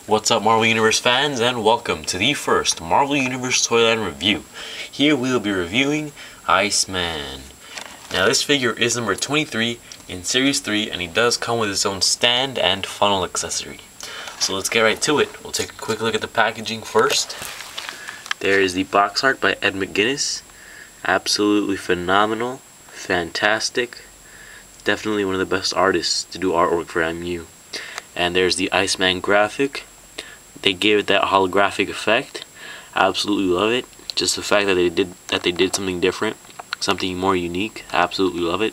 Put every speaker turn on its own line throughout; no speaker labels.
What's up, Marvel Universe fans, and welcome to the first Marvel Universe Toyline review. Here we will be reviewing Iceman. Now this figure is number 23 in Series 3, and he does come with his own stand and funnel accessory. So let's get right to it. We'll take a quick look at the packaging first. There is the box art by Ed McGuinness. Absolutely phenomenal, fantastic. Definitely one of the best artists to do artwork for MU. And there's the Iceman graphic. They gave it that holographic effect. Absolutely love it. Just the fact that they did something different, something more unique. Absolutely love it.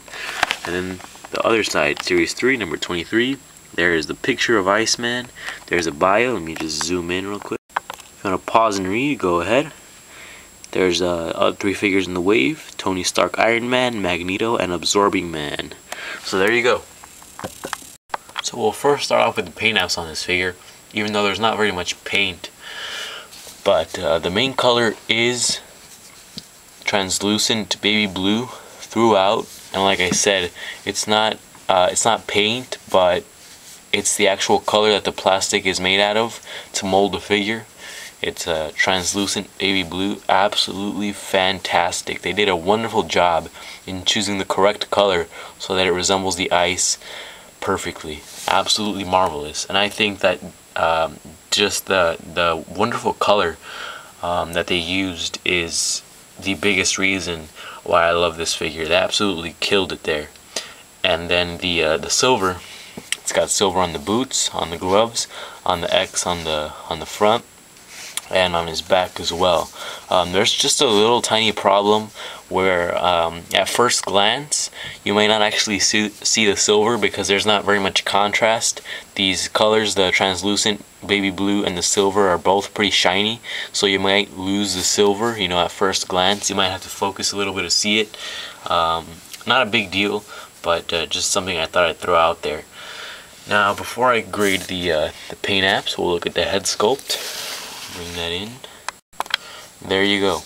And then the other side, Series 3, number 23. There is the picture of Iceman. There's a bio. Let me just zoom in real quick. If you want to pause and read, go ahead. There's other three figures in the wave: Tony Stark, Iron Man, Magneto, and Absorbing Man. So there you go. So we'll first start off with the paint apps on this figure, even though there's not very much paint. But the main color is translucent baby blue throughout, and like I said, it's not paint, but it's the actual color that the plastic is made out of to mold the figure. It's a translucent baby blue. Absolutely fantastic. They did a wonderful job in choosing the correct color so that it resembles the ice perfectly. Absolutely marvelous. And I think that just the wonderful color that they used is the biggest reason why I love this figure. They absolutely killed it there. And then the silver, it's got silver on the boots, on the gloves, on the X on the front, and on his back as well. There's just a little tiny problem where at first glance you might not actually see the silver because there's not very much contrast. These colors, the translucent baby blue and the silver, are both pretty shiny, so you might lose the silver, you know, at first glance. You might have to focus a little bit to see it. Not a big deal, but just something I thought I'd throw out there. Now before I grade the paint apps, we'll look at the head sculpt. Bring that in. There you go.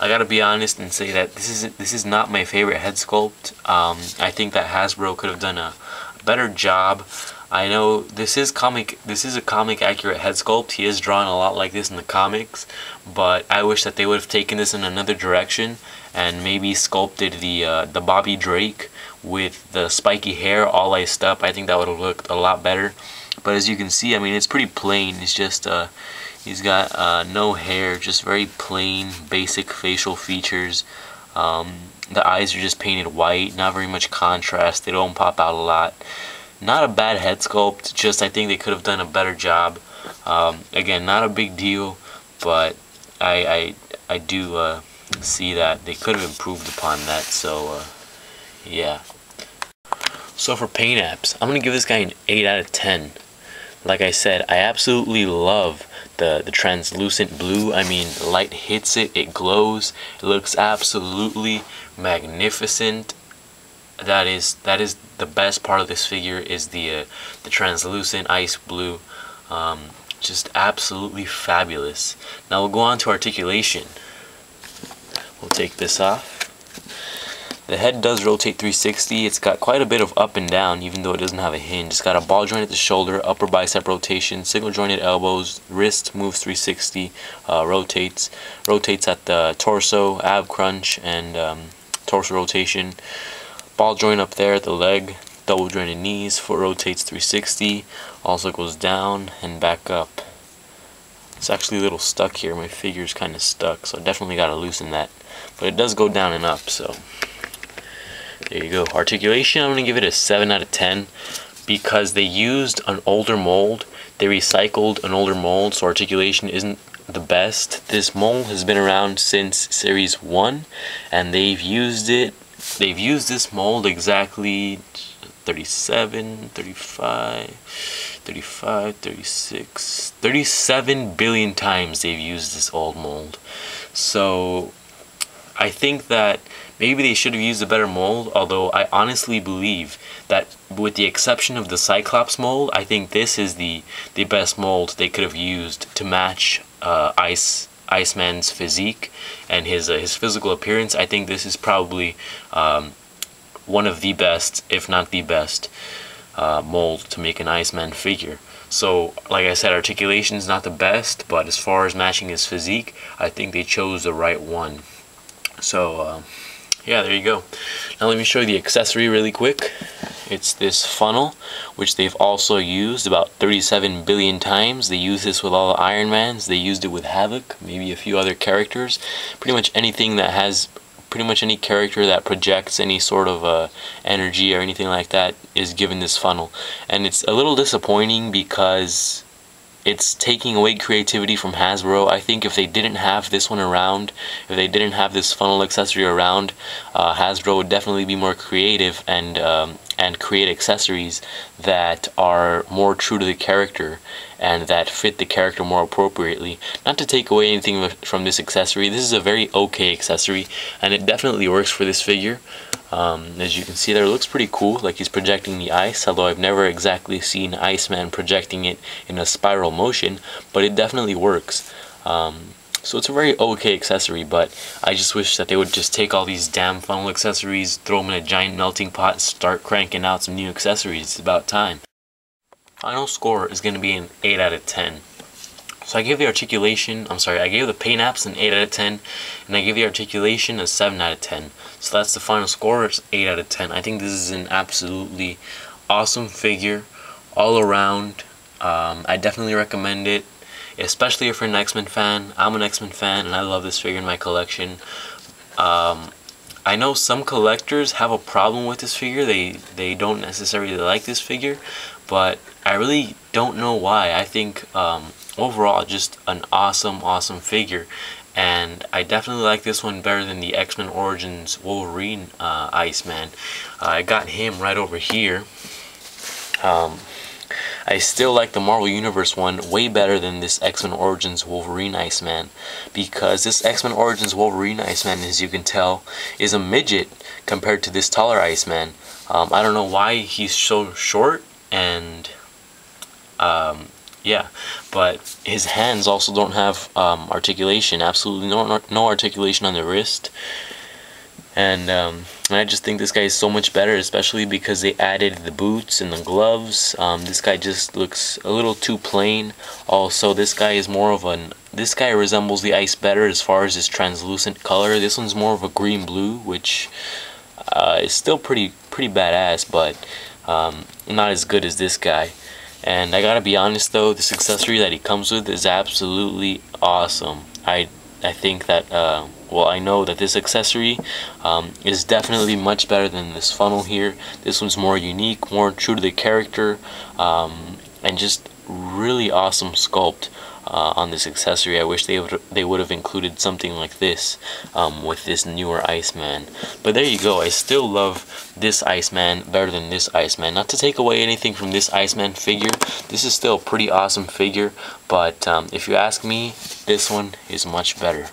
I gotta be honest and say that this is not my favorite head sculpt. I think that Hasbro could have done a better job. I know this is a comic accurate head sculpt. He is drawn a lot like this in the comics, but I wish that they would have taken this in another direction and maybe sculpted the Bobby Drake with the spiky hair all laced up. I think that would have looked a lot better. But as you can see, I mean, it's pretty plain. It's just he's got no hair, just very plain, basic facial features. The eyes are just painted white, not very much contrast. They don't pop out a lot. Not a bad head sculpt, just I think they could have done a better job. Again, not a big deal, but I do see that they could have improved upon that. So yeah. So for paint apps, I'm gonna give this guy an 8 out of 10. Like I said, I absolutely love the translucent blue. I mean, light hits it, it glows. It looks absolutely magnificent. That is the best part of this figure, is the translucent ice blue. Just absolutely fabulous. Now we'll go on to articulation. We'll take this off. The head does rotate 360. It's got quite a bit of up and down, even though it doesn't have a hinge. It's got a ball joint at the shoulder, upper bicep rotation, single jointed elbows, wrist moves 360, rotates at the torso, ab crunch, and torso rotation. Ball joint up there at the leg, double jointed knees, foot rotates 360, also goes down and back up. It's actually a little stuck here. My figure's kind of stuck, so I definitely got to loosen that. But it does go down and up, so there you go. Articulation, I'm going to give it a 7 out of 10 because they used an older mold. They recycled an older mold, so articulation isn't the best. This mold has been around since Series 1, and they've used this mold exactly 37 billion times. They've used this old mold. So I think that maybe they should have used a better mold, although I honestly believe that with the exception of the Cyclops mold, I think this is the best mold they could have used to match Iceman's physique and his physical appearance. I think this is probably one of the best, if not the best, mold to make an Iceman figure. So, like I said, articulation is not the best, but as far as matching his physique, I think they chose the right one. So, yeah, there you go. Now let me show you the accessory really quick. It's this funnel, which they've also used about 37 billion times. They use this with all the Iron Mans. They used it with Havoc, maybe a few other characters. Pretty much anything that has, pretty much any character that projects any sort of energy or anything like that is given this funnel. And it's a little disappointing because it's taking away creativity from Hasbro. I think if they didn't have this one around, if they didn't have this funnel accessory around, Hasbro would definitely be more creative and create accessories that are more true to the character and that fit the character more appropriately. Not to take away anything from this accessory, this is a very okay accessory and it definitely works for this figure. As you can see there, it looks pretty cool, like he's projecting the ice, although I've never exactly seen Iceman projecting it in a spiral motion, but it definitely works. So it's a very okay accessory, but I just wish that they would just take all these damn funnel accessories, throw them in a giant melting pot, and start cranking out some new accessories. It's about time. Final score is going to be an 8 out of 10. So I gave the articulation, I gave the paint apps an 8 out of 10, and I gave the articulation a 7 out of 10. So that's the final score, it's 8 out of 10. I think this is an absolutely awesome figure all around. I definitely recommend it, especially if you're an X-Men fan. I'm an X-Men fan, and I love this figure in my collection. I know some collectors have a problem with this figure. They don't necessarily like this figure, but I really don't know why. I think overall just an awesome figure, and I definitely like this one better than the X-Men Origins Wolverine Iceman. I got him right over here. I still like the Marvel Universe one way better than this X-Men Origins Wolverine Iceman, because this X-Men Origins Wolverine Iceman, as you can tell, is a midget compared to this taller Iceman. I don't know why he's so short, and yeah, but his hands also don't have articulation, absolutely no articulation on the wrist. And I just think this guy is so much better, especially because they added the boots and the gloves. This guy just looks a little too plain. Also, this guy is more of this guy resembles the ice better as far as his translucent color. This one's more of a green-blue, which is still pretty badass, but not as good as this guy. And I gotta be honest though, this accessory that he comes with is absolutely awesome. I think that well, I know that this accessory is definitely much better than this funnel here. This one's more unique, more true to the character, and just really awesome sculpt on this accessory. I wish they would have included something like this with this newer Iceman. But there you go. I still love this Iceman better than this Iceman. Not to take away anything from this Iceman figure, this is still a pretty awesome figure, but if you ask me, this one is much better.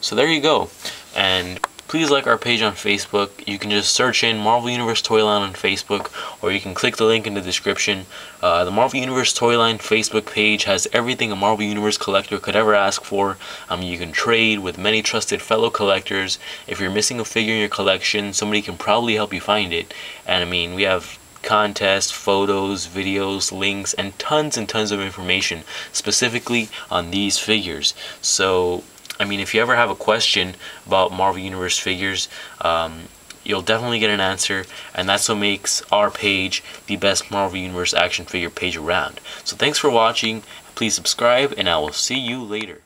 So there you go. And please like our page on Facebook. You can just search in Marvel Universe Toyline on Facebook, or you can click the link in the description. The Marvel Universe Toyline Facebook page has everything a Marvel Universe collector could ever ask for. You can trade with many trusted fellow collectors. If you're missing a figure in your collection, somebody can probably help you find it. And I mean, we have contests, photos, videos, links, and tons of information specifically on these figures. So I mean, if you ever have a question about Marvel Universe figures, you'll definitely get an answer, and that's what makes our page the best Marvel Universe action figure page around. So thanks for watching, please subscribe, and I will see you later.